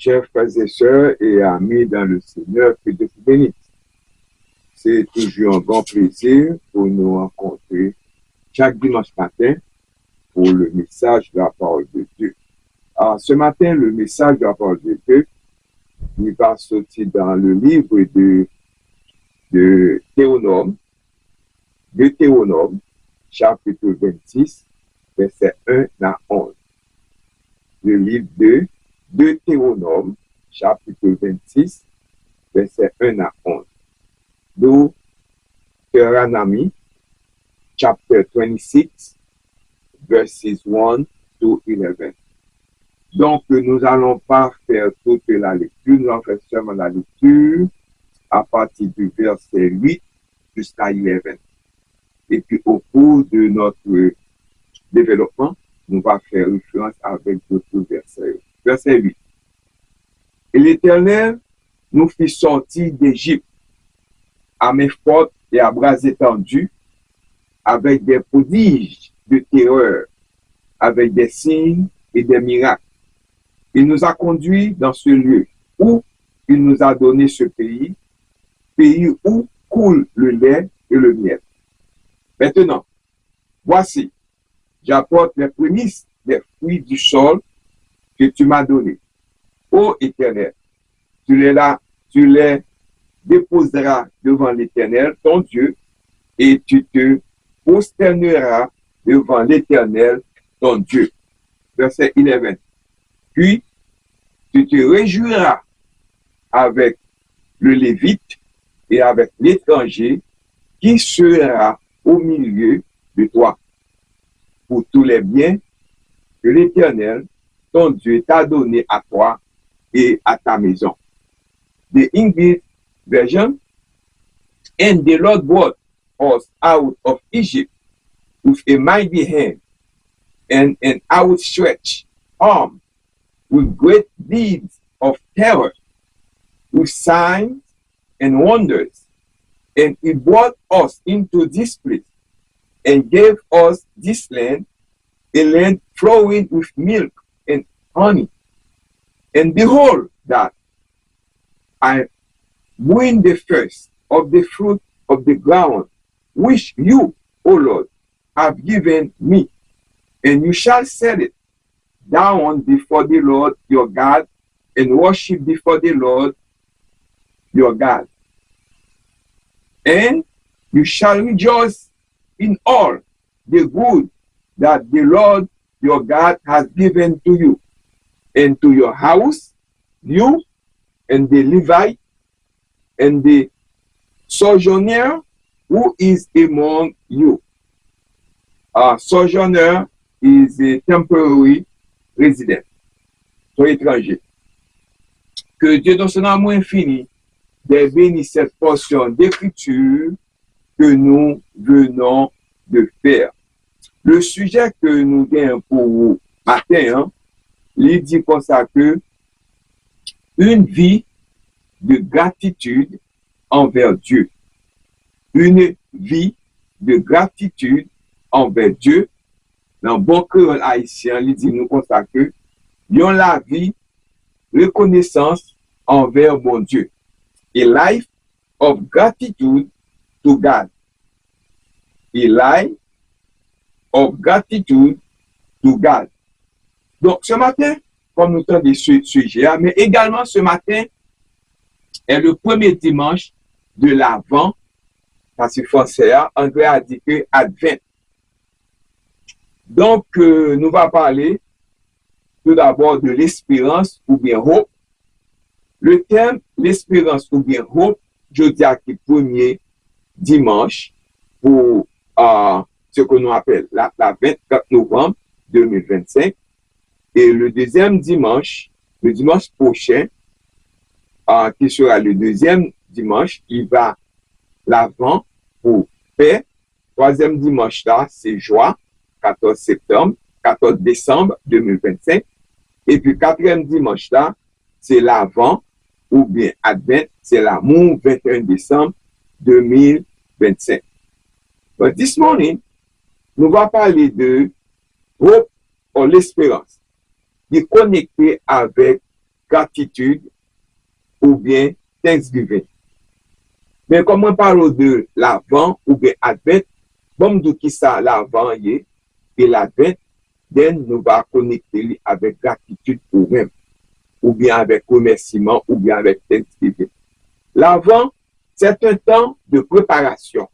Chers frères et sœurs et amis dans le Seigneur, que Dieu vous bénisse. C'est toujours un grand plaisir pour nous rencontrer chaque dimanche matin pour le message de la parole de Dieu. Alors, ce matin, le message de la parole de Dieu, il va sortir dans le livre de Théonome, chapitre 26, verset 1 à 11. Le livre de Deutéronome, chapitre 26, verset 1 à 11. Deuteronomy, chapter 26, verses 1 to 11. Donc, nous n'allons pas faire toute la lecture, nous allons faire seulement la lecture à partir du verset 8 jusqu'à 11. Et puis, au cours de notre développement, nous allons faire référence avec d'autres versets. Verset 8. Et l'Éternel nous fit sortir d'Égypte à main forte et à bras étendus, avec des prodiges de terreur, avec des signes et des miracles. Il nous a conduits dans ce lieu où il nous a donné ce pays où coule le lait et le miel. Maintenant, voici, j'apporte les prémices des fruits du sol que tu m'as donnés. Ô Éternel, tu les déposeras devant l'Éternel, ton Dieu, et tu te prosterneras devant l'Éternel, ton Dieu. Verset 11. Puis, tu te réjouiras avec le Lévite et avec l'étranger qui sera au milieu de toi, pour tous les biens que l'Éternel, ton Dieu, t'a donné à toi et à ta maison. The English version, and the Lord brought us out of Egypt with a mighty hand and an outstretched arm, with great deeds of terror, with signs and wonders. And he brought us into this place and gave us this land, a land flowing with milk and honey. And behold, that I bring the first of the fruit of the ground, which you, O Lord, have given me, and you shall set it down before the Lord your God, and worship before the Lord your God. And you shall rejoice in all the good that the Lord your God has given to you, and to your house, you and the Levite, and the sojourner who is among you. A sojourner is a temporary resident, soit étranger. Que Dieu, dans son amour infini, bénisse cette portion d'écriture que nous venons de faire. Le sujet que nous gagnons pour vous matin, il dit comme ça que une vie de gratitude envers Dieu. Une vie de gratitude envers Dieu. Dans bon créole haïtien, il dit nous comme ça que yon la vie reconnaissance envers mon Dieu. A life of gratitude to God. A life of gratitude to God. Donc, ce matin, comme nous avons des sujets, mais également ce matin est le premier dimanche de l'Avent, parce que français, André a dit que Advent. Donc, nous allons parler tout d'abord de l'espérance ou bien hope. Le thème, l'espérance ou bien hope, je dis à qui premier dimanche pour ce que nous appelle la 24 novembre 2025. Et le deuxième dimanche, le dimanche prochain, qui sera le deuxième dimanche, il va l'avant pour paix. Troisième dimanche là, c'est joie, 14 décembre 2025. Et puis quatrième dimanche là, c'est l'avant ou bien Advent, c'est l'amour, 21 décembre 2025. But this morning, nous allons parler de hope ou l'espérance, qui est connecté avec gratitude ou bien thanksgiving. Mais comme on parle de l'avant ou bien advent, bon de qui ça l'avant et l'advent, then nous va connecter avec gratitude ou même, ou bien avec remerciement, ou bien avec thanksgiving. L'avant, c'est un temps de préparation,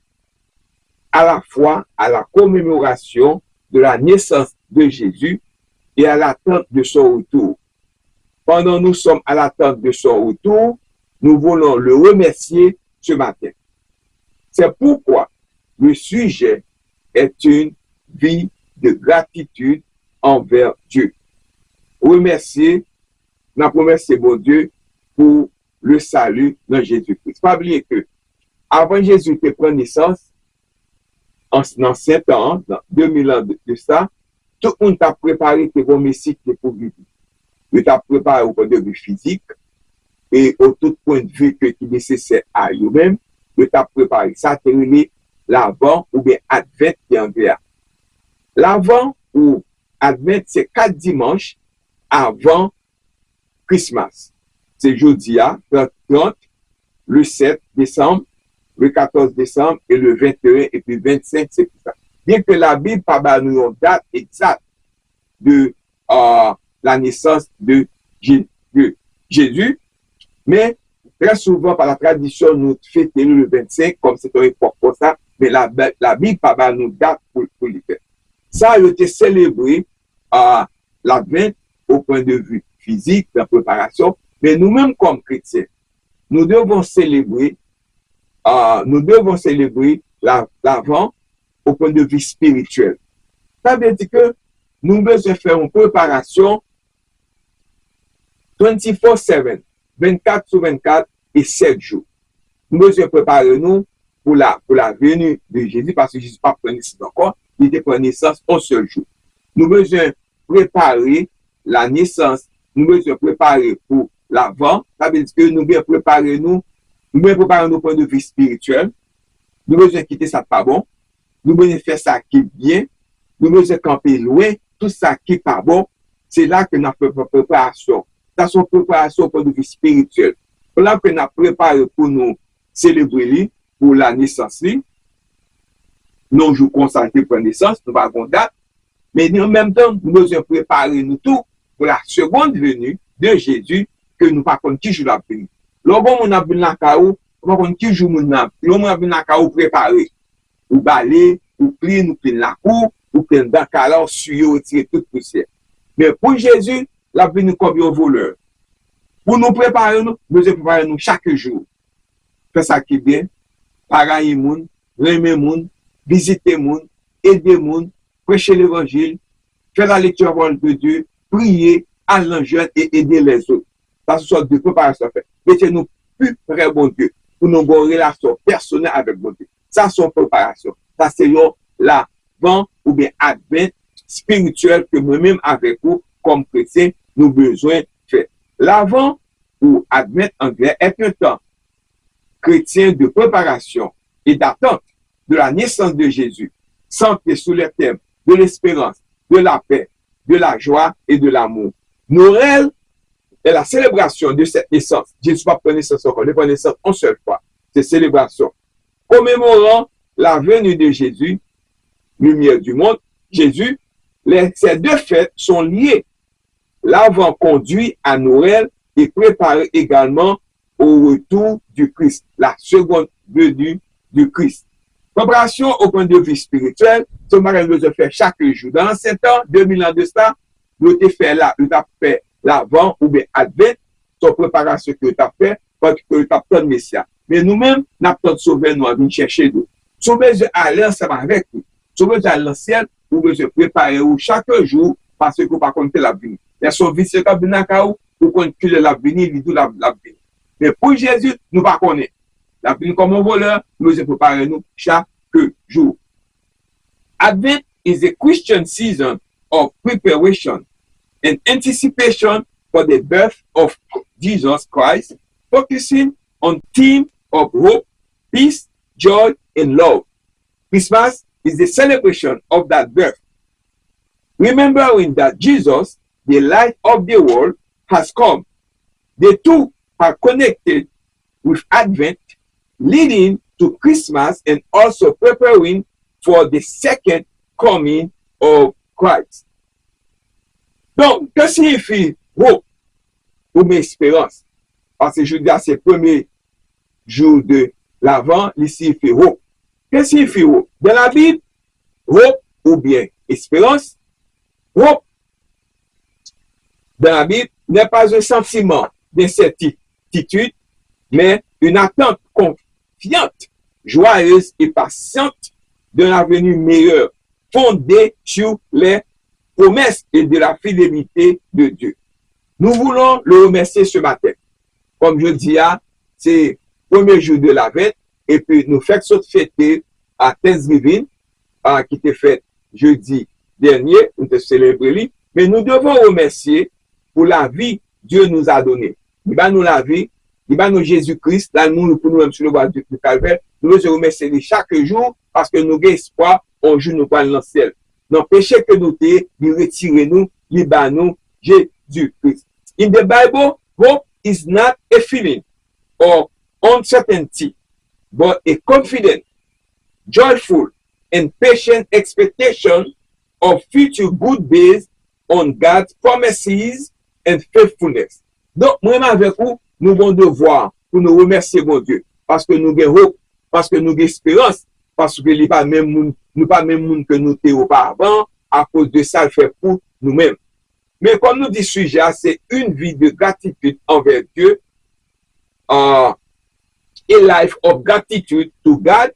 à la fois à la commémoration de la naissance de Jésus et à l'attente de son retour. Pendant nous sommes à l'attente de son retour, nous voulons le remercier ce matin. C'est pourquoi le sujet est une vie de gratitude envers Dieu. Remercier, nous remercier mon Dieu pour le salut de Jésus-Christ. Pas oublier que avant Jésus de prendre naissance, en ancien temps, dans 2000 ans de ça, tout le monde t'a préparé tes bons messies pour vivre. Il t'a préparé au point de vue physique et au tout point de vue qui est nécessaire à eux-mêmes. Il t'a préparé. Ça t'a donné l'avant ou bien advent qui est anglais. L'avant ou advent, c'est 4 dimanches avant Christmas. C'est jeudi, 30, le 7 décembre, le 14 décembre et le 21 et puis 25, c'est tout ça. Bien que la Bible n'a pas nous une date exacte de la naissance de Jésus, mais très souvent par la tradition, nous fêtons le 25 comme c'est une époque pour ça, mais la Bible n'a pas nous date pour le faire. Ça a été célébré l'Advent au point de vue physique, de la préparation, mais nous-mêmes comme chrétiens, nous devons célébrer l'Avent au point de vue spirituel. Ça veut dire que nous devons faire une préparation 24/7, 24 sur 24 et 7 jours. Nous devons préparer nous pour la venue de Jésus parce que Jésus n'a pas pris naissance encore, il était pris naissance un seul jour. Nous devons préparer la naissance, nous devons préparer pour l'avant, ça veut dire que nous devons préparer nous au point de vue spirituel, nous devons quitter ça pas bon, nous devons faire ça qui est bien, nous devons camper loin, tout ça qui n'est pas bon, c'est là que nous avons préparation. Ça, c'est une préparation au point de vue spirituel. C'est là que nous avons préparé pour nous célébrer pour la naissance, non jour consacré pour la naissance, nous avons date, mais en même temps, nous devons préparer nous tout pour la seconde venue de Jésus que nous ne savons pas qui joue la venue. Lorsque on a vu la caou, on va qui joue mon âme. Lorsque on a vu la caou préparé, ou balai, ou clean, ou clean la cour, ou clean dans la suyo, tirer toute poussière. Mais pour Jésus, la venue comme un voleur. Pour nous préparer, nous devons préparer nous chaque jour. Faire ça qui est bien, pareil moun, remer moun, visiter moun, aider moun, prêcher l'évangile, faire la lecture de Dieu, prier, aller en jeûne et aider les autres. Ça, ce sont des préparations faites. Mettez-nous plus près bon Dieu pour nous avoir une relation personnelle avec bon Dieu. Ça, c'est une préparation. Ça, c'est l'avant ou bien advent spirituel que nous-mêmes avec vous, comme chrétiens, nous avons besoin de faire. L'avant ou advent anglais est un temps chrétien de préparation et d'attente de la naissance de Jésus, centré sous le thème de l'espérance, de la paix, de la joie et de l'amour. Noël est la célébration de cette naissance. Jésus n'a pas pris naissance encore, il n'a pas pris naissance une seule fois. C'est célébration. Commémorant la venue de Jésus, lumière du monde, Jésus, ces deux fêtes sont liées. L'avant conduit à Noël et prépare également au retour du Christ, la seconde venue du Christ. Préparation au point de vue spirituel, ce que nous avons fait chaque jour. Dans l'ancien temps, 2000 ans de ça, nous avons fait là, nous avons fait l'avant ou bien advent, son préparation que nous avons fait, parce que nous avons fait le Messia. Mais nous-mêmes, nous avons sauvé, nous avons cherché nous. Sauver aller ensemble avec nous. Sauver à l'ancien, nous devons préparer chaque jour parce que nous ne pouvons pas compter la vie. Mais son vice est comme un cas où nous connaissons la vie, il dit la vie. Mais pour Jésus, nous ne pouvons pas connaître. La vie comme un voleur, nous devons préparer nous chaque jour. Advent is a Christian season of preparation and anticipation for the birth of Jesus Christ, focusing on theme of hope, peace, joy, and love. Christmas is the celebration of that birth. Remembering that Jesus, the light of the world, has come The two are connected with Advent, leading to Christmas and also preparing for the second coming of Christ. Donc, que signifie hope ou espérance? Parce que je dis à ces premiers jours de l'Avent, il signifie hope. Que signifie hope? Dans la Bible, hope ou bien espérance, hope dans la Bible n'est pas un sentiment d'incertitude, mais une attente confiante, joyeuse et patiente d'un avenir meilleur, fondé sur les promesses et de la fidélité de Dieu. Nous voulons le remercier ce matin. Comme je dis, c'est le premier jour de l'Avent, et puis nous faisons fêter à Thanksgiving, qui était fait jeudi dernier, nous te célébré, mais nous devons remercier pour la vie Dieu nous a donnée. Il va nous la vie, il va nous Jésus-Christ, l'amour pour nous-mêmes sur le bois du calvaire. Nous devons remercier chaque jour parce que nous avons espoir, un jour nous allons dans le ciel. Non, péché que nous avons, il retire nous, il bat nous, Jésus-Christ. In the Bible, hope is not a feeling or uncertainty, but a confident, joyful, and patient expectation of future good based on God's promises and faithfulness. Donc, moi-même avec vous, nous avons devoir pour nous remercier mon Dieu, parce que nous avons hope, parce que nous avons espérance, parce que nous pas même monde que nous étions auparavant, à cause de ça, le fait pour nous-mêmes. Mais comme nous dit sujet, c'est une vie de gratitude envers Dieu, a life of gratitude to God.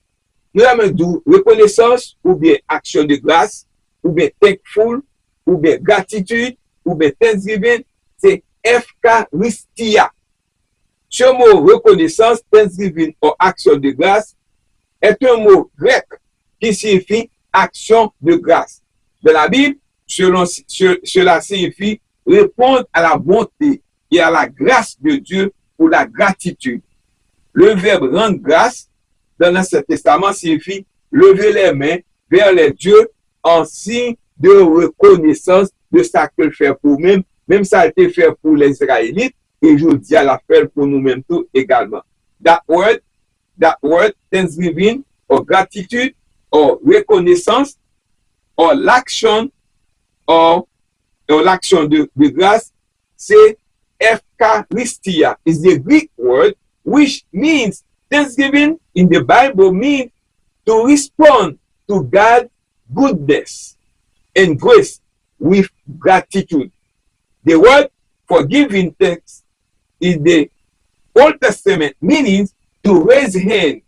Nous avons dit reconnaissance ou bien action de grâce, ou bien thankful, ou bien gratitude, ou bien thanksgiving, c'est Eucharistia. Ce mot reconnaissance, thanksgiving ou action de grâce est un mot grec qui signifie action de grâce. Dans la Bible, cela signifie répondre à la bonté et à la grâce de Dieu pour la gratitude. Le verbe rendre grâce dans l'Ancien Testament signifie lever les mains vers les dieux en signe de reconnaissance de ce qu'il fait pour nous-mêmes, même ça a été fait pour les Israélites, et je dis à la faire pour nous-mêmes tout également. That word, thanksgiving, or gratitude, or reconnaissance, or l'action, or l'action de grâce, c'est Eucharistia. Is the Greek word which means thanksgiving in the Bible means to respond to God's goodness and grace with gratitude. The word for giving thanks in the Old Testament meaning to raise hands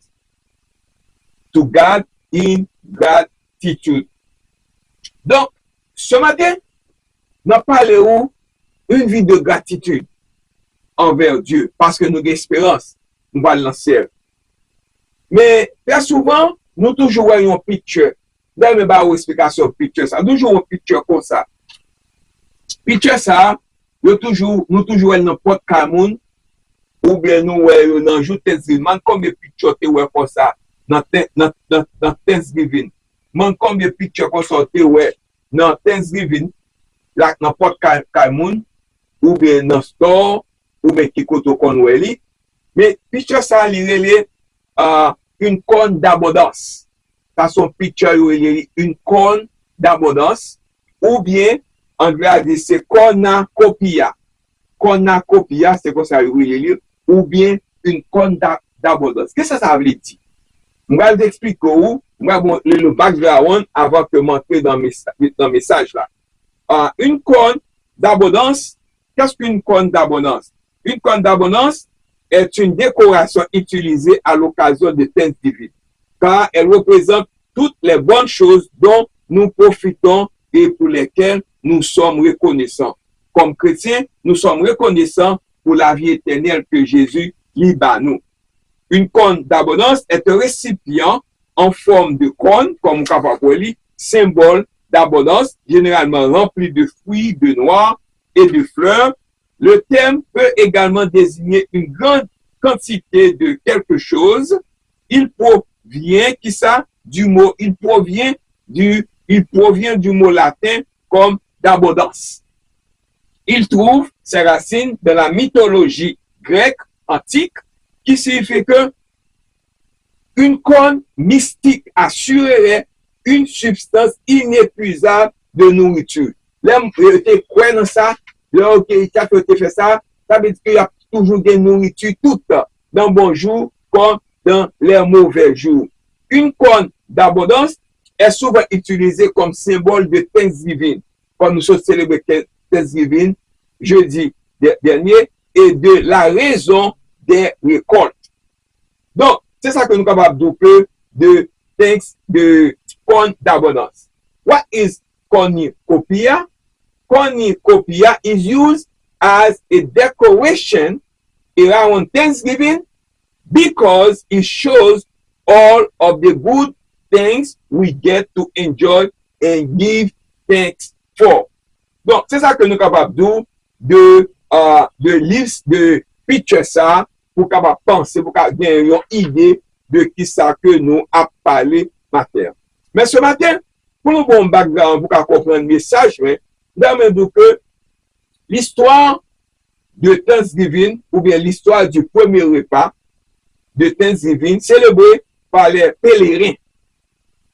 to God in gratitude. Donc, ce matin, nous parlerons une vie de gratitude envers Dieu parce que nous avons espérance, nous allons dans le ciel. Mais très souvent, nous toujours voyons un picture. Là, je vais vous explication de picture ça. Nous toujours un picture comme ça. Picture ça, nous toujours dans n'importe quel monde, ou bien nous voyons dans jour Thanksgiving. Combien de pictures tu vois comme ça dans Thanksgiving? Combien de pictures comme ça tu vois dans Thanksgiving, là n'importe quel monde, ou bien dans store, ou bien qui côté qu'on voit. Mais picture ça, il est une corne d'abondance. Ça son picture, une corne d'abondance, ou bien anglais a dit c'est cornucopia. Cornucopia, c'est comme ça, ou bien une corne d'abondance. Qu'est-ce que ça veut dire? Je vais vous expliquer où, le background avant que m'entrer dans le message là. Une corne d'abondance, qu'est-ce qu'une corne d'abondance? Une corne d'abondance est une décoration utilisée à l'occasion de Thanksgiving, car elle représente toutes les bonnes choses dont nous profitons et pour lesquelles nous sommes reconnaissants. Comme chrétiens, nous sommes reconnaissants pour la vie éternelle que Jésus livre à nous. Une corne d'abondance est un récipient en forme de corne, comme Kapapoli, symbole d'abondance, généralement rempli de fruits, de noix et de fleurs. Le terme peut également désigner une grande quantité de quelque chose. Il provient, du mot, il provient du mot latin comme d'abondance. Il trouve ses racines dans la mythologie grecque antique, qui signifie que une corne mystique assurerait une substance inépuisable de nourriture. L'homme était quoi dans ça? L'homme qui a fait ça, ça veut dire qu'il y a toujours des nourritures tout le temps, dans bon jour comme dans les mauvais jours. Une corne d'abondance est souvent utilisée comme symbole de Thanksgiving, quand nous sommes célébrés Thanksgiving jeudi dernier, et de la raison des récoltes. Donc, c'est ça que nous sommes capables de corn d'abondance. What is cornucopia? Cornucopia is used as a decoration around Thanksgiving because it shows all of the good things we get to enjoy and give thanks for. Donc, c'est ça que nous sommes capables de liste de picture ça pour capable penser, pour capable gagner une idée de qui ça que nous a parlé matin. Mais ce matin, pour nous bon background, pour comprendre le message, nous allons dire que l'histoire de Thanksgiving, ou bien l'histoire du premier repas de Thanksgiving, célébré par les pèlerins.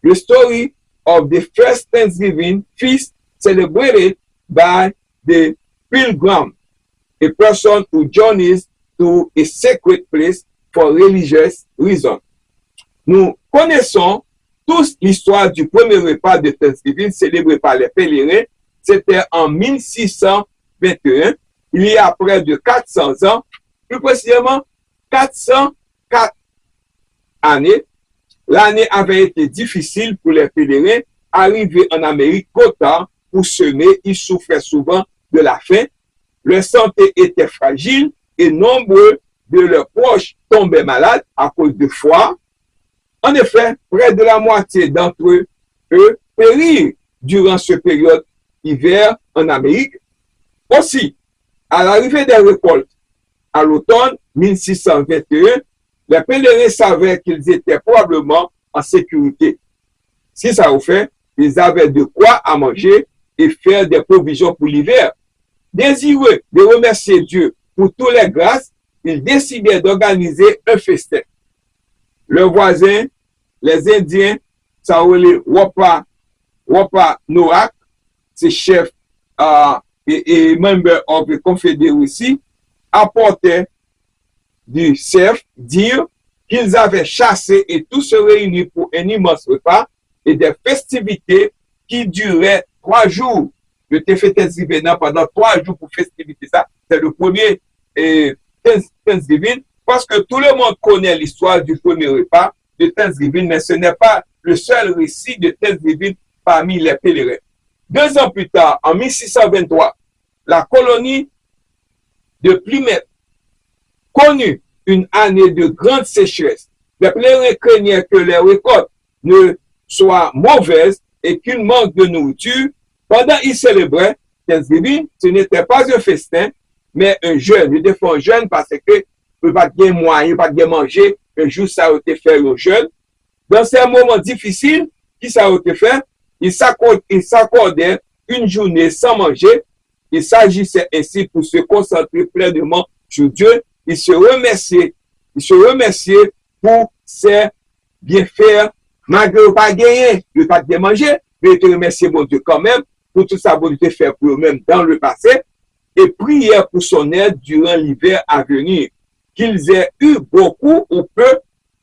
The story of the first Thanksgiving feast celebrated by the pilgrim, a person who journeys to a sacred place for religious reasons. Nous connaissons tous l'histoire du premier repas de Thanksgiving célébré par les pèlerins. C'était en 1621, il y a près de 400 ans, plus précisément 404 années. L'année avait été difficile pour les pèlerins. Arrivés en Amérique trop tard pour semer, ils souffraient souvent de la faim. Leur santé était fragile et nombreux de leurs proches tombaient malades à cause de froid. En effet, près de la moitié d'entre eux périrent durant cette période hiver en Amérique. Aussi, à l'arrivée des récoltes à l'automne 1621, les pèlerins savaient qu'ils étaient probablement en sécurité. Si ça vous fait, ils avaient de quoi à manger et faire des provisions pour l'hiver. Désireux de remercier Dieu pour toutes les grâces, ils décidaient d'organiser un festin. Leurs voisins, les Indiens, ça les Wampanoag, ces chefs et membres of the Confederacy, apportaient du cerf, dire qu'ils avaient chassé et tous se réunis pour un immense repas et des festivités qui duraient 3 jours. Je t'ai fait Thanksgiving pendant 3 jours pour festivité. Ça, c'est le premier Thanksgiving, parce que tout le monde connaît l'histoire du premier repas de Thanksgiving, mais ce n'est pas le seul récit de Thanksgiving parmi les pèlerins. 2 ans plus tard, en 1623, la colonie de Plymouth connut une année de grande sécheresse. Les pèlerins craignaient que les récoltes ne soient mauvaises et qu'il manque de nourriture. Pendant qu'ils célébraient Thanksgiving, ce n'était pas un festin, mais un jeûne. Ils font un jeûne parce que ne pas de moyen, pas de manger. Un jour, ça a été fait au jeûne. Dans ces moments difficiles, qui ça a été fait? Ils s'accordaient une journée sans manger. Il s'agissait ainsi pour se concentrer pleinement sur Dieu. Ils se remerciaient pour ses bienfaits, malgré pas gagner, ne pas de manger, mais ils te remerciaient mon Dieu quand même pour toute sa bonté faite pour eux-mêmes dans le passé, et prièrent pour son aide durant l'hiver à venir. Qu'ils aient eu beaucoup ou peu,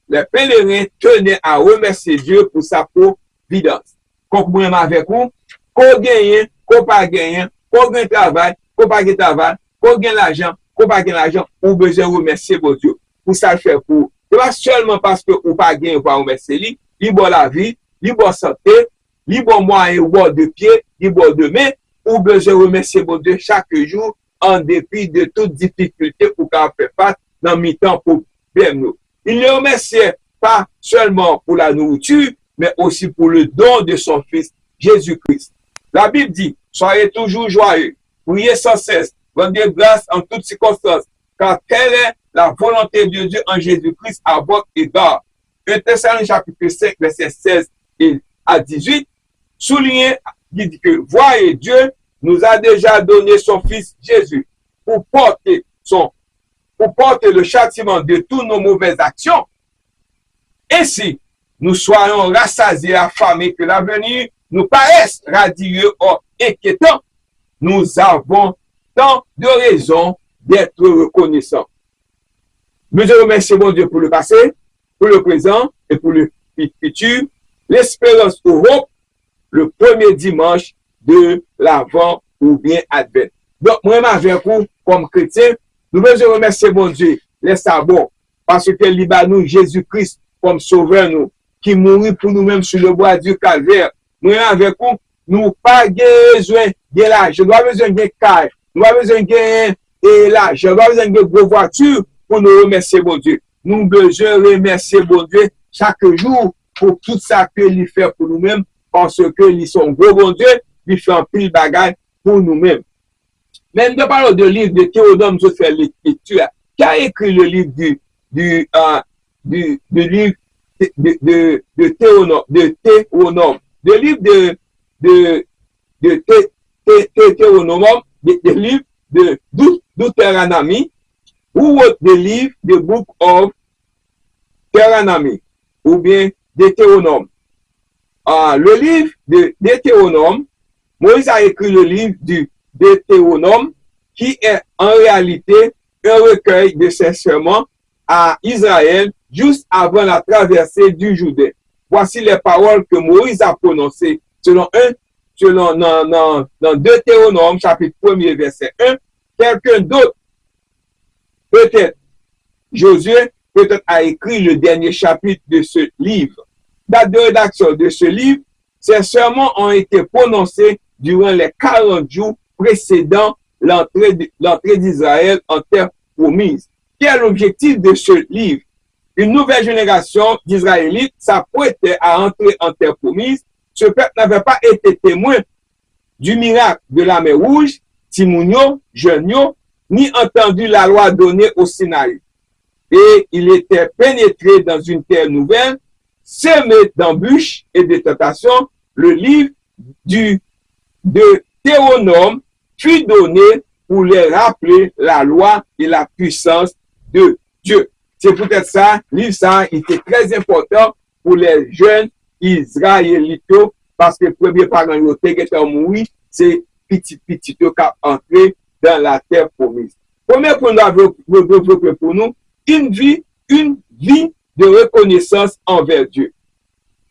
les pèlerins tenaient à remercier Dieu pour sa providence. Comprenez avec vous, qu'on gagne, qu'on pas gagne, qu'on gagne travail, qu'on pas gagne travail, qu'on gagne l'argent, qu'on pas gagne l'argent, ou besoin remercier mon Dieu. Pour ça le faire pour. C'est pas seulement parce que ou pas gagne, ou pas remercier lui, il bon la vie, il bon santé, il bon moyen, ou bon de pied, il bon de main, ou besoin remercier mon Dieu chaque jour, en dépit de toute difficulté pour qu'on fait face dans mi-temps pour bien nous. Il ne remerciait pas seulement pour la nourriture, mais aussi pour le don de son Fils, Jésus-Christ. La Bible dit, soyez toujours joyeux, priez sans cesse, rendez grâce en toutes circonstances, car telle est la volonté de Dieu en Jésus-Christ à votre égard. 1 Thessaloniciens chapitre 5, verset 16 à 18, souligne, il dit que voyez Dieu nous a déjà donné son Fils Jésus pour porter le châtiment de toutes nos mauvaises actions. Ainsi, nous soyons rassasiés, affamés, que l'avenir nous paraisse radieux or inquiétant. Nous avons tant de raisons d'être reconnaissants. Nous remercions mon Dieu pour le passé, pour le présent et pour le futur. L'espérance au hope, le premier dimanche de l'Avent ou bien Advent. Donc, moi, avec vous, comme chrétien, nous devons remercier mon Dieu, les sabots, parce que nous, Jésus-Christ, comme sauveur, nous, qui mourit pour nous-mêmes sur le bois du calvaire. Nous, avec vous, nous pas besoin de l'argent, nous pas besoin de cash, nous pas besoin de l'argent, nous pas besoin de gros voitures pour nous remercier mon Dieu. Nous devons remercier mon Dieu chaque jour pour tout ça que il fait pour nous-mêmes, parce que ils sont gros bon Dieu, il fait un pile bagaille pour nous-mêmes. Même de parler de livre de Théodore, je fais l'écriture. Qui a écrit le livre du livre de Théonome, le livre de Théonome, le livre de Deutéronomie, ou the livre the book of Deutéronomie, ou bien Deutéronome. Le livre de Deutéronome, Moïse a écrit le livre du Deutéronome, qui est en réalité un recueil de ses sermons à Israël juste avant la traversée du Jourdain. Voici les paroles que Moïse a prononcées selon dans Deutéronome, chapitre 1er, verset 1. Quelqu'un d'autre, peut-être Josué, peut-être a écrit le dernier chapitre de ce livre. Date de rédaction de ce livre, ces sermons ont été prononcés durant les 40 jours précédant l'entrée d'Israël en terre promise. Quel est l'objectif de ce livre? Une nouvelle génération d'Israélites s'apprêtait à entrer en terre promise. Ce peuple n'avait pas été témoin du miracle de la mer Rouge, Timounio, Jeunio, ni entendu la loi donnée au Sinaï. Et il était pénétré dans une terre nouvelle, semé d'embûches et de tentations. Le livre de Théonome fut donné pour les rappeler la loi et la puissance de Dieu. C'est peut-être ça, livre ça, il était très important pour les jeunes Israélites, parce que le premier parent qui était mort, c'est petit qui a entré dans la terre promise. Premier point pour nous, une vie de reconnaissance envers Dieu.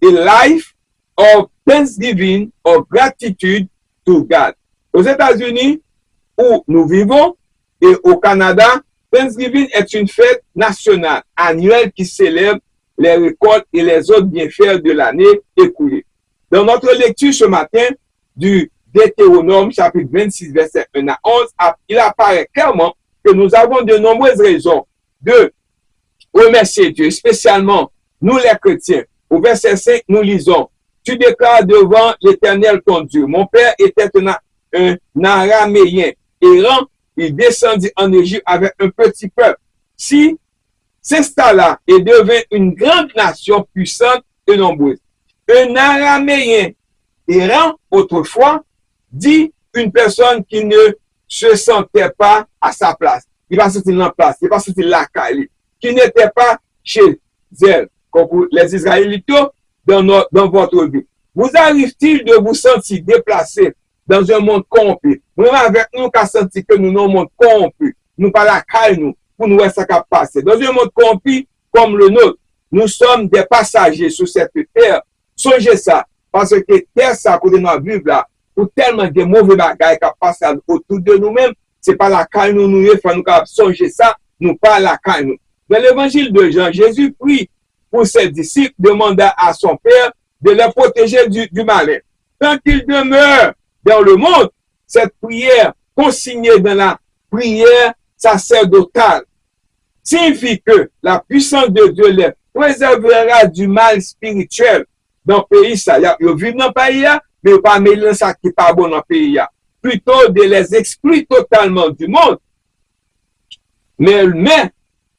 A life of thanksgiving, of gratitude to God. Aux États-Unis, où nous vivons, et au Canada, Thanksgiving est une fête nationale annuelle qui célèbre les récoltes et les autres bienfaits de l'année écoulée. Dans notre lecture ce matin du Deutéronome, chapitre 26, verset 1 à 11, il apparaît clairement que nous avons de nombreuses raisons de remercier Dieu, spécialement nous les chrétiens. Au verset 5, nous lisons: Tu déclares devant l'Éternel ton Dieu. Mon père était un araméen errant. Il descendit en Égypte avec un petit peuple. Si s'installa et devint une grande nation puissante et nombreuse. Un araméen errant autrefois dit une personne qui ne se sentait pas à sa place. Il va sortir en place, il va sortir la caille, qui n'était pas chez elle, comme les Israélites dans votre vie. Vous arrive-t-il de vous sentir déplacé dans un monde corrompu? Nous, avec nous, qui senti que nous, dans un monde corrompu, nous pas la caille, nous, pour nous voir ce qui a passé. Dans un monde corrompu comme le nôtre, nous sommes des passagers sur cette terre. Songez ça, parce que terre, ça, côté de nous vivre là, pour tellement de mauvais bagages qui passent autour de nous-mêmes, c'est pas la caille, nous, il faut nous songer ça, nous pas la caille, nous. Dans l'évangile de Jean, Jésus prie pour ses disciples, demanda à son Père de les protéger du malin. Tant qu'il demeure dans le monde, cette prière consignée dans la prière sacerdotale signifie que la puissance de Dieu les préservera du mal spirituel dans le pays. Ils vivent dans le pays, mais pas mélanger ça qui n'est pas bon dans le pays. Plutôt de les exclure totalement du monde. Mais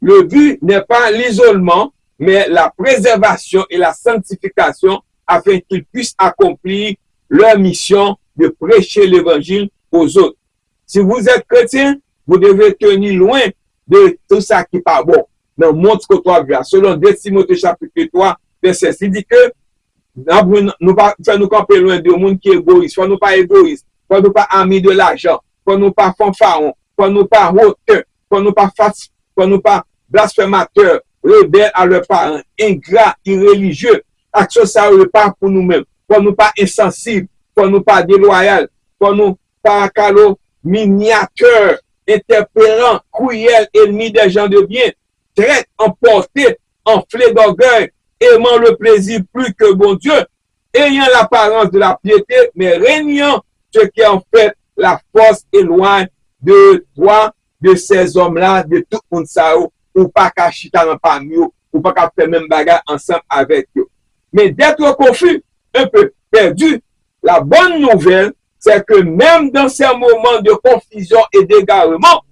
le but n'est pas l'isolement, mais la préservation et la sanctification afin qu'ils puissent accomplir leur mission de prêcher l'évangile aux autres. Si vous êtes chrétien, vous devez tenir loin de tout ça qui n'est pas bon. Dans le monde que toi vois. Selon 2 Timothée chapitre 3, verset 6, il dit que nous pas nous camper loin de monde qui est égoïste. Faut nous pas égoïste. Faut nous pas amis de l'argent. Faut nous pas fanfaron. Faut nous pas hauteur. Faut nous pas faut nous pas blasphémateur, rebelle à leurs parents, ingrat, irréligieux. Action ça ne pas pour nous-mêmes. Faut nous pas insensible. Faut nous pas déloyal. Faut nous pas calomniateur, interpellant, cruel, ennemi des gens de bien, traite, emporté, enflé d'orgueil, aimant le plaisir plus que bon Dieu, ayant l'apparence de la piété, mais régnant ce qui en fait la force éloigne de toi, de ces hommes-là, de tout le monde ça, ou pas qu'à chita dans parmi eux, ou pas qu'à faire même bagarre ensemble avec eux. Mais d'être confus, un peu perdu, la bonne nouvelle, c'est que même dans ces moments de confusion et d'égarement,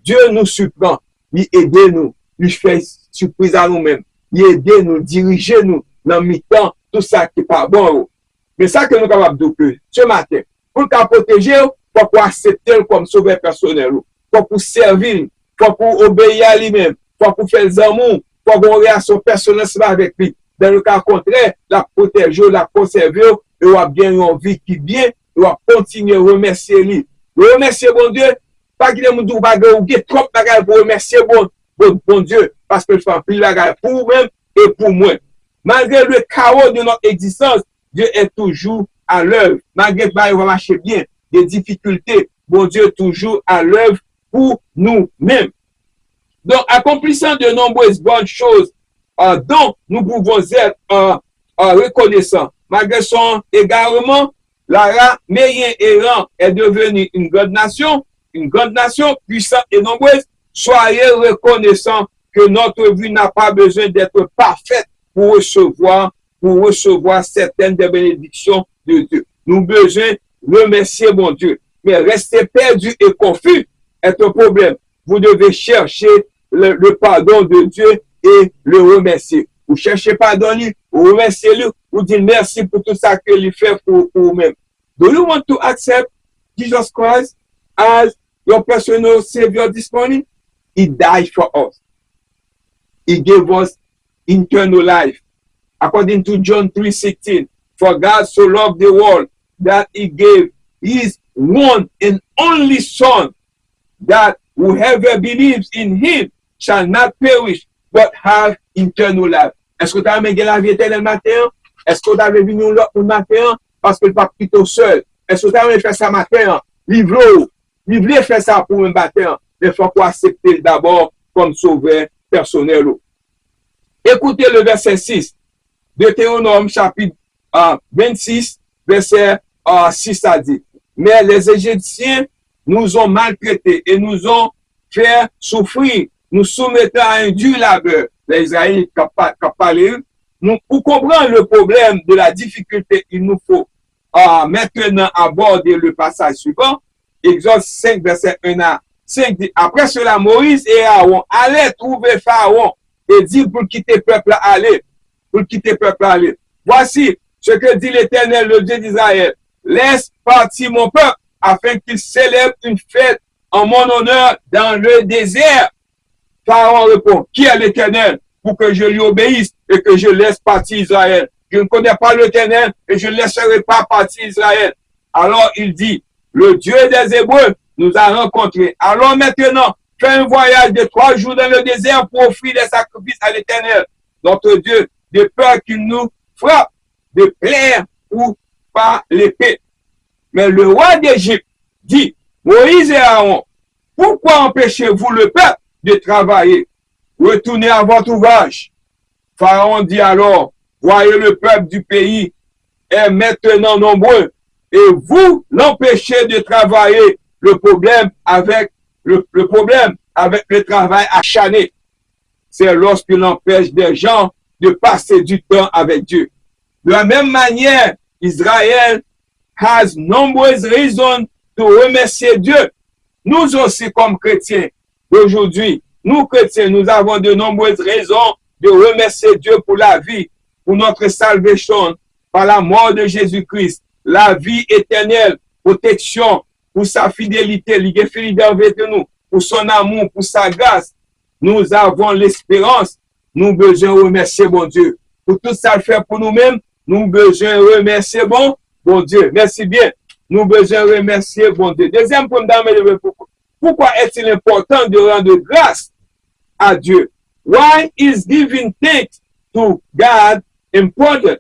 Dieu nous surprend, il aide nous, il fait surprise à nous-mêmes, il aide nous, diriger nous dans le temps, tout ça qui n'est pas bon. Mais ça que nous sommes capables de faire ce matin, pour nous protéger, pour qu'on accepte comme sauveur personnel, pour qu'on servir, pour qu'on obéir à lui-même, pour qu'on fasse des amours, pour qu'on ait son personnel avec lui. Dans le cas contraire, la protéger, la conserver, et on a bien une vie qui bien, on va continuer à remercier lui. Remercier bon Dieu, pas qu'il y ait trop de bagages pour remercier bon Dieu, parce que je fais plus de bagages pour vous-même et pour moi. Malgré le chaos de notre existence, Dieu est toujours à l'œuvre. Malgré que ça va marcher bien, des difficultés, bon Dieu est toujours à l'œuvre pour nous-mêmes. Donc, accomplissant de nombreuses bonnes choses dont nous pouvons être reconnaissants. Malgré son égarement, Lara, Mérien Errant est devenue une grande nation puissante et nombreuse. Soyez reconnaissants que notre vie n'a pas besoin d'être parfaite pour recevoir certaines des bénédictions de Dieu. Nous avons besoin de remercier mon Dieu. Mais rester perdu et confus est un problème. Vous devez chercher le pardon de Dieu et le remercier. Vous cherchez pardon, vous remerciez lui, vous dites merci pour tout ça que lui fait pour vous-même. Do you want to accept Jesus Christ as your personal Savior this morning? He died for us. He gave us eternal life. According to John 3:16, for God so loved the world that he gave his one and only Son, that whoever believes in him shall not perish, but have eternal life. Est-ce que tu as amené la vie éternelle matin? Est-ce que tu as venu l'autre matin? Parce que le pape plutôt seul. Est-ce que tu as amené faire ça matin? Livre faire ça pour un matin. Mais il faut qu'on accepte d'abord comme sauveur personnel. Écoutez le verset 6. Deutéronome chapitre 26, verset 6 a dit. Mais les Égyptiens nous ont maltraités et nous ont fait souffrir, nous soumettant à un dur labeur. Les Israéliens qui parlent, pour comprendre le problème de la difficulté, il nous faut maintenant aborder le passage suivant. Exode 5, verset 1 à 5 dit, après cela, Moïse et Aaron allaient trouver Pharaon et dit pour quitter le peuple aller. Voici ce que dit l'Éternel, le Dieu d'Israël. Laisse partir mon peuple afin qu'il célèbre une fête en mon honneur dans le désert. Pharaon répond, qui est l'Éternel pour que je lui obéisse et que je laisse partir Israël? Je ne connais pas l'Éternel et je ne laisserai pas partir Israël. Alors il dit, le Dieu des Hébreux nous a rencontrés. Alors maintenant, fais un voyage de 3 jours dans le désert pour offrir des sacrifices à l'Éternel, notre Dieu, de peur qu'il nous frappe de plaire ou par l'épée. Mais le roi d'Égypte dit, Moïse et Aaron, pourquoi empêchez-vous le peuple de travailler? Retournez à votre ouvrage. Pharaon dit alors, voyez le peuple du pays est maintenant nombreux et vous l'empêchez de travailler. Le problème avec le travail acharné, c'est lorsqu'il empêche des gens de passer du temps avec Dieu. De la même manière, Israël has nombreuses raisons de remercier Dieu. Nous aussi, comme chrétiens, aujourd'hui, nous chrétiens, nous avons de nombreuses raisons de remercier Dieu pour la vie, pour notre salvation, par la mort de Jésus-Christ, la vie éternelle, protection, pour sa fidélité, il est fidèle avec nous, pour son amour, pour sa grâce. Nous avons l'espérance. Nous besoin remercier bon Dieu. Pour tout ça le faire pour nous-mêmes, nous besoin remercier bon Dieu. Merci bien. Nous besoin remercier bon Dieu. Deuxième point, pourquoi est-il important de rendre grâce à Dieu? Why is giving thanks to God important?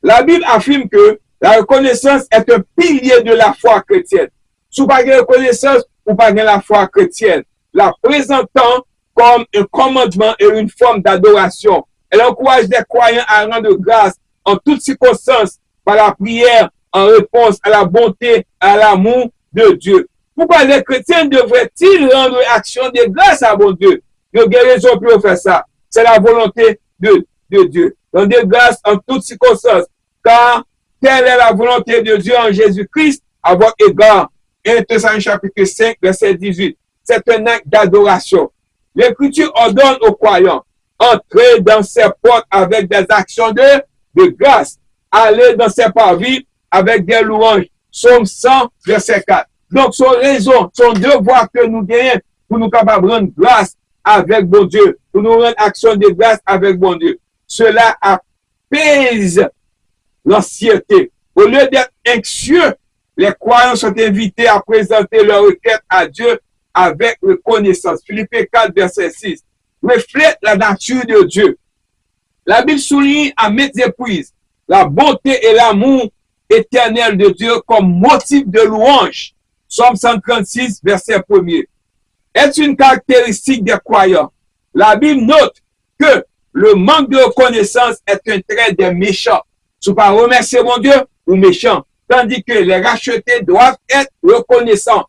La Bible affirme que la reconnaissance est un pilier de la foi chrétienne. Si vous n'avez pas de reconnaissance, vous n'avez pas la foi chrétienne. La présentant comme un commandement et une forme d'adoration. Elle encourage les croyants à rendre grâce en toutes circonstances par la prière en réponse à la bonté, à l'amour de Dieu. Pourquoi les chrétiens devraient-ils rendre action de grâce à bon Dieu? Il y a une raison pour faire ça. C'est la volonté de Dieu. Rendre grâce en toutes circonstances. Car telle est la volonté de Dieu en Jésus-Christ à votre égard. 1 Thessaloniciens chapitre 5, verset 18. C'est un acte d'adoration. L'Écriture ordonne aux croyants, entrer dans ses portes avec des actions de grâce, aller dans ses parvis avec des louanges. Psaume 100, verset 4. Donc, son raison, son devoir que nous gagnons pour nous capables de rendre grâce avec bon Dieu, pour nous rendre action de grâce avec bon Dieu. Cela apaise l'anxiété. Au lieu d'être anxieux, les croyants sont invités à présenter leur requête à Dieu avec reconnaissance. Philippiens 4, verset 6. Reflète la nature de Dieu. La Bible souligne à maintes reprises la bonté et l'amour éternel de Dieu comme motif de louange. Psaume 136, verset 1er. Est une caractéristique des croyants. La Bible note que le manque de reconnaissance est un trait des méchants. Si vous ne remerciez mon Dieu ou méchant, tandis que les rachetés doivent être reconnaissants.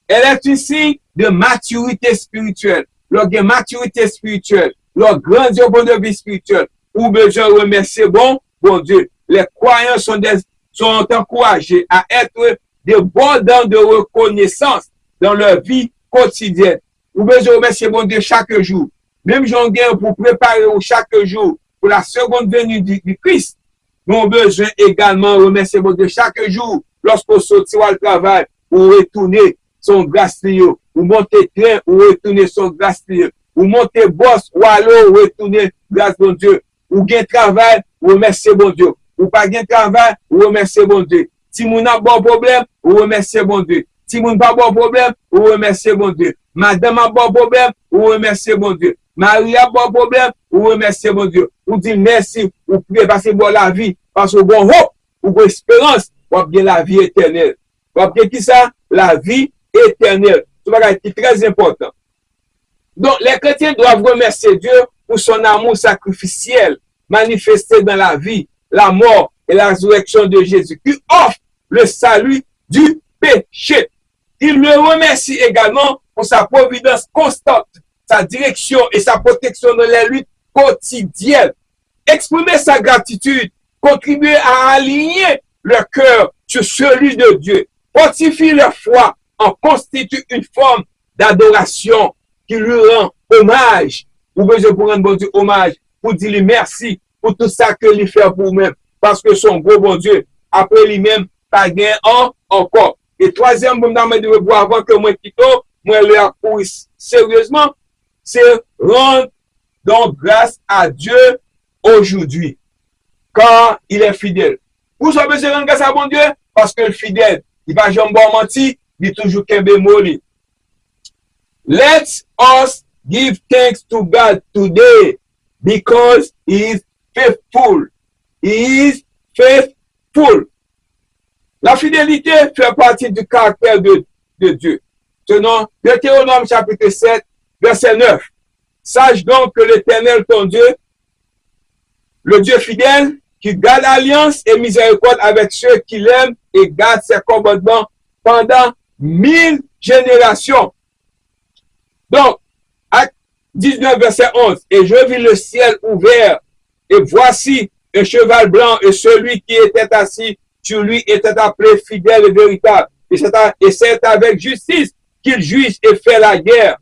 Elle est un signe de maturité spirituelle. Leur maturité spirituelle, leur grande bon de vie spirituelle, ou besoin de remercier bon Dieu. Les croyants sont encouragés à être débordants de reconnaissance dans leur vie quotidienne. Ou besoin de remercier bon Dieu chaque jour. Même j'en gagne pour préparer chaque jour pour la seconde venue du Christ. Nous avons besoin également de remercier bon Dieu chaque jour lorsqu'on sortit au travail ou retourner son grâce lié, ou monter train ou retourner son grâce lié, ou monter boss ou alors retourner grâce bon Dieu, ou gain travail ou remercier bon Dieu, ou pas gain travail ou remercier bon Dieu. Si moun a bon problème ou remercier bon Dieu. Si moun pas bon problème ou remercier bon Dieu. Madame a bon problème ou remercier bon Dieu. Marie a bon problème ou remercier bon Dieu. Ou dit merci ou prier parce que bon la vie, parce que bon hope ou bon espérance ou bien la vie éternelle. Ou bien qui ça? La vie éternelle. C'est très important. Donc, les chrétiens doivent remercier Dieu pour son amour sacrificiel manifesté dans la vie, la mort et la résurrection de Jésus, qui offre le salut du péché. Il le remercie également pour sa providence constante, sa direction et sa protection dans les luttes quotidiennes. Exprimer sa gratitude, contribuer à aligner le cœur sur celui de Dieu, fortifier leur foi, en constitue une forme d'adoration qui lui rend hommage. Vous besoin pour rendre bon Dieu hommage, pour dire lui merci pour tout ça que lui fait pour vous-même. Parce que son gros bon Dieu, après lui-même, pas gain encore. Et troisième, avant que moi quitte, moi le accourir sérieusement, c'est rendre donc grâce à Dieu aujourd'hui. Car il est fidèle. Vous avez besoin de rendre grâce à bon Dieu? Parce que le fidèle, il va jamais mentir. Il toujours kembe moli. Let us give thanks to God today because he is faithful. He is faithful. La fidélité fait partie du caractère de Dieu. Selon Deutéronome chapitre 7, verset 9. Sache donc que l'Éternel, ton Dieu, le Dieu fidèle, qui garde alliance et miséricorde avec ceux qui l'aiment et garde ses commandements pendant 1000 générations. Donc, acte 19, verset 11. Et je vis le ciel ouvert, et voici un cheval blanc, et celui qui était assis sur lui était appelé fidèle et véritable. Et c'est avec justice qu'il juge et fait la guerre.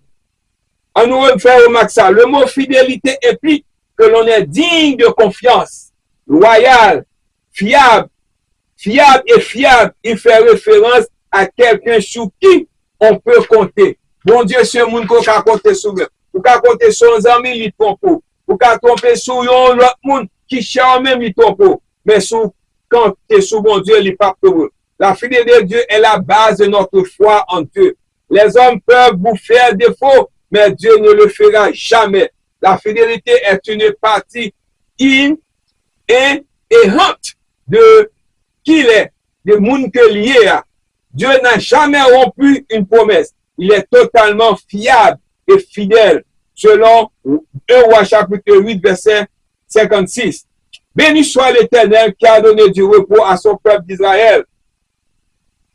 On nous refait remarquer ça. Le mot fidélité implique que l'on est digne de confiance, loyal, fiable et fiable. Il fait référence à quelqu'un sur qui on peut compter. Bon Dieu, c'est un monde qu'on peut compter sur lui. Ou qu'à compter sur un ami, il trompe. Ou qu'à tromper sur un autre monde qui cherche même, il trompe. Mais quand tu es sous bon Dieu, il n'est pas pour eux. La fidélité de Dieu est la base de notre foi en Dieu. Les hommes peuvent vous faire défaut, mais Dieu ne le fera jamais. La fidélité est une partie inhérente de qui il est, de monde que lié à. Dieu n'a jamais rompu une promesse. Il est totalement fiable et fidèle, selon 1 Roi chapitre 8, verset 56. Béni soit l'Éternel qui a donné du repos à son peuple d'Israël,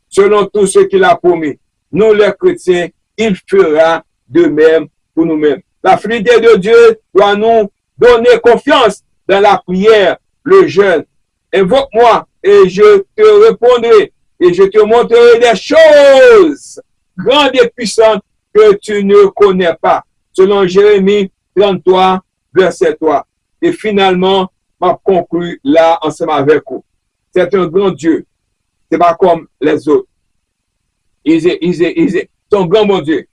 selon tout ce qu'il a promis. Nous, les chrétiens, il fera de même pour nous-mêmes. La fidélité de Dieu doit nous donner confiance dans la prière, le jeûne. Invoque-moi et je te répondrai et je te montrerai des choses grandes et puissantes que tu ne connais pas. Selon Jérémie 33, verset 3. Et finalement, m'a conclu là ensemble avec vous. C'est un grand Dieu. C'est pas comme les autres. C'est un grand bon Dieu.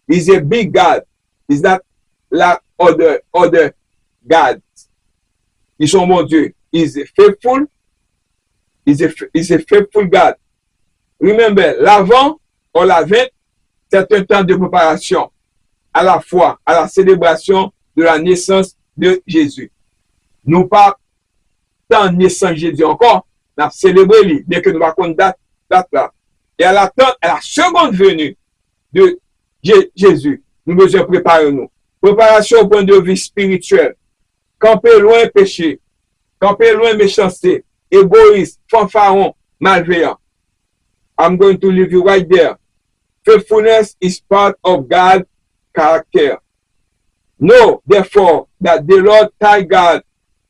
He's a big God. He's not like other gods. Ils sont mon Dieu. He's faithful. He's a faithful God. Remember, l'avant ou la vente, c'est un temps de préparation à la fois à la célébration de la naissance de Jésus. Nous pas tant naissance Jésus encore, nous avons célébré lui, bien que nous ne pas date là. Et à la seconde venue de Jésus, nous devons préparer nous. Préparation au point de vue spirituel. Camper loin péché, camper loin méchanceté, égoïste, fanfaron, malveillant. I'm going to leave you right there. Faithfulness is part of God's character. Know, therefore, that the Lord thy God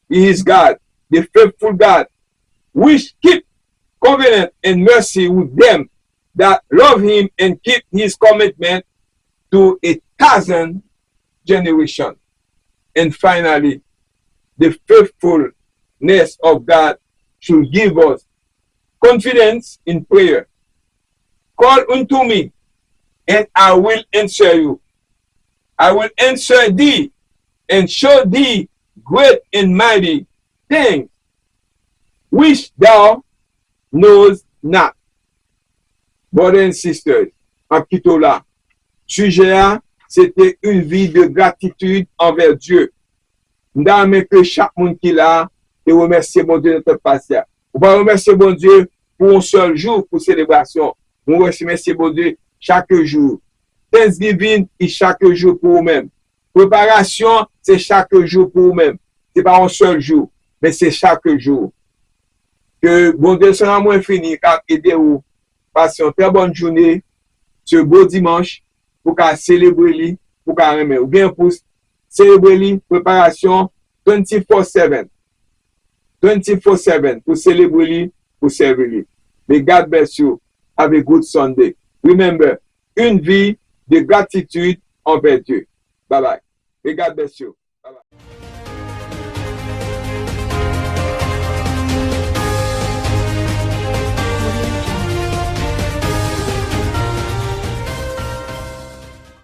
is God, the faithful God, which keep covenant and mercy with them that love him and keep his commitment to 1,000 generations. And finally, the faithfulness of God should give us confidence in prayer. Call unto me, and I will answer you. I will answer thee, and show thee great and mighty things, which thou knowest not. Brothers and sisters, en quittant là, sujet, c'était une vie de gratitude envers Dieu. Nous avons que chaque monde qui l'a, et remercier mon Dieu de notre patient. On va remercier mon Dieu pour un seul jour pour célébration. On va remercier mon Dieu chaque jour. Thanksgiving est chaque jour pour vous-même. Préparation, c'est chaque jour pour vous-même. Ce n'est pas un seul jour, mais c'est chaque jour. Que bon Dieu son amour infini, car aidez-vous. Passez une très bonne journée, ce beau dimanche, pour qu'à célébrer, pour qu'à remettre. Ou bien pour célébrer, préparation 24/7. 24/7 pour célébrer, pour servir. May God bless you. Have a good Sunday. Remember, une vie de gratitude envers Dieu. Bye bye. May God bless you. Bye bye.